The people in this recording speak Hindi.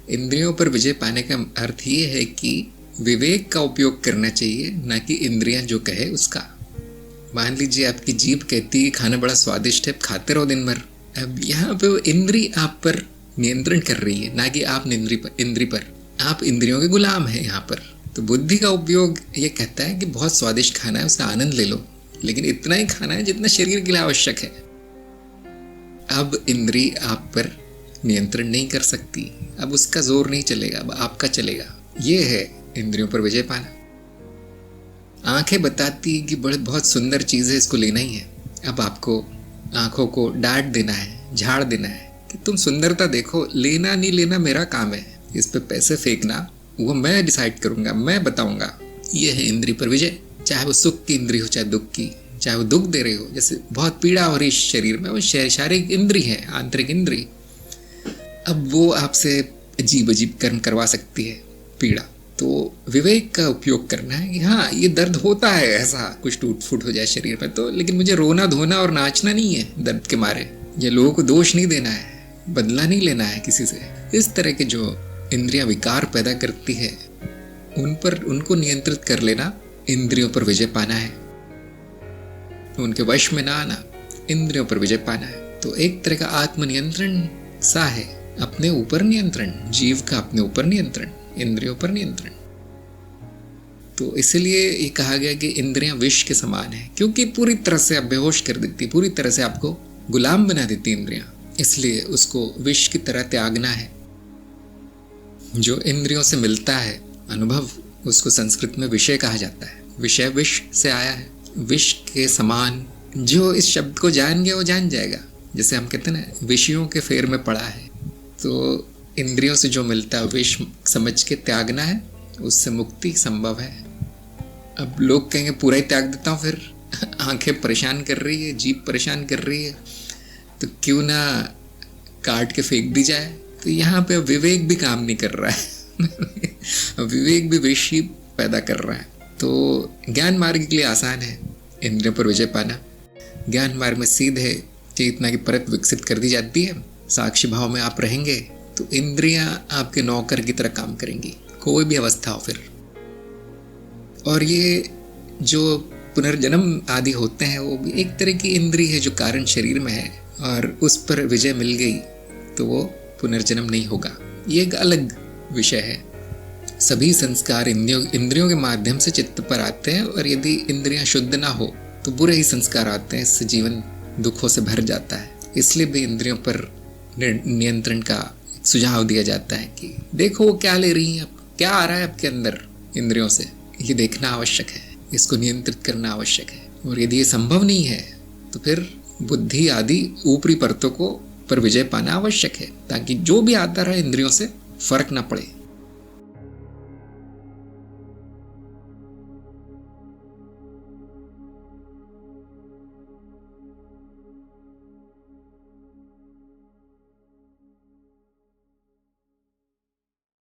इंद्रियों पर विजय पाने का अर्थ ये है कि विवेक का उपयोग करना चाहिए, ना कि इंद्रियां जो कहे उसका। मान लीजिए आपकी जीभ कहती है खाना बड़ा स्वादिष्ट है, खाते रहो दिन भर। अब यहाँ पे वो इंद्री आप पर नियंत्रण कर रही है, ना कि आप इंद्री पर। आप इंद्रियों के गुलाम हैं यहाँ पर। तो बुद्धि का उपयोग ये कहता है कि बहुत स्वादिष्ट खाना है, उसका आनंद ले लो, लेकिन इतना ही खाना है जितना शरीर के लिए आवश्यक है। अब इंद्री आप पर नियंत्रण नहीं कर सकती, अब उसका जोर नहीं चलेगा, अब आपका चलेगा। ये है इंद्रियों पर विजय पाना। आंखें बताती कि बहुत सुंदर चीज है, इसको लेना ही है। अब आपको आंखों को डांट देना है, झाड़ देना है कि तुम सुंदरता देखो, लेना नहीं लेना मेरा काम है, इस पे पैसे फेंकना वो मैं डिसाइड करूंगा, मैं बताऊंगा। ये है इंद्री पर विजय। चाहे वो सुख की इंद्री हो, चाहे दुख की, चाहे वो दुख दे रही हो, जैसे बहुत पीड़ा हो रही शरीर में, वो शारीरिक इंद्री है, आंतरिक इंद्री। अब वो आपसे अजीब अजीब कर्म करवा सकती है, पीड़ा। तो विवेक का उपयोग करना है कि हाँ ये दर्द होता है, ऐसा कुछ टूट फूट हो जाए शरीर में तो, लेकिन मुझे रोना धोना और नाचना नहीं है दर्द के मारे। ये लोगों को दोष नहीं देना है, बदला नहीं लेना है किसी से। इस तरह के जो इंद्रियां विकार पैदा करती है उनको नियंत्रित कर लेना, इंद्रियों पर विजय पाना है। उनके वश में ना आना, इंद्रियों पर विजय पाना है। तो एक तरह का आत्मनियंत्रण सा है, अपने ऊपर नियंत्रण, जीव का अपने ऊपर नियंत्रण, इंद्रियों पर नियंत्रण। तो इसलिए ये कहा गया कि इंद्रियां विष के समान है, क्योंकि पूरी तरह से आप बेहोश कर देती, पूरी तरह से आपको गुलाम बना देती इंद्रियां। इसलिए उसको विष की तरह त्यागना है। जो इंद्रियों से मिलता है अनुभव, उसको संस्कृत में विषय कहा जाता है। विषय विष से आया है, विष के समान। जो इस शब्द को जान गया वो जान जाएगा। जैसे हम कहते हैं ना, विषयों के फेर में पड़ा है। तो इंद्रियों से जो मिलता है विष समझ के त्यागना है, उससे मुक्ति संभव है। अब लोग कहेंगे पूरा ही त्याग देता हूँ, फिर आंखें परेशान कर रही है, जीभ परेशान कर रही है, तो क्यों ना काट के फेंक दी जाए। तो यहाँ पे विवेक भी काम नहीं कर रहा है विवेक भी विष ही पैदा कर रहा है। तो ज्ञान मार्ग के लिए आसान है इंद्रियों पर विजय पाना। ज्ञान मार्ग में सीधे चेतना की परत विकसित कर दी जाती है। साक्षी भाव में आप रहेंगे तो इंद्रियां आपके नौकर की तरह काम करेंगी, कोई भी अवस्था हो फिर। और ये जो पुनर्जन्म आदि होते हैं वो भी एक तरह की इंद्री है जो कारण शरीर में है, और उस पर विजय मिल गई तो वो पुनर्जन्म नहीं होगा। ये एक अलग विषय है। सभी संस्कार इंद्रियों के माध्यम से चित्त पर आते हैं, और यदि इंद्रियां शुद्ध ना हो तो बुरे ही संस्कार आते हैं, इससे जीवन दुखों से भर जाता है। इसलिए भी इंद्रियों पर नियंत्रण का सुझाव दिया जाता है कि देखो वो क्या ले रही हैं, क्या आ रहा है आपके अंदर इंद्रियों से, ये देखना आवश्यक है, इसको नियंत्रित करना आवश्यक है। और यदि ये संभव नहीं है तो फिर बुद्धि आदि ऊपरी परतों को पर विजय पाना आवश्यक है, ताकि जो भी आता रहे इंद्रियों से फर्क ना पड़े।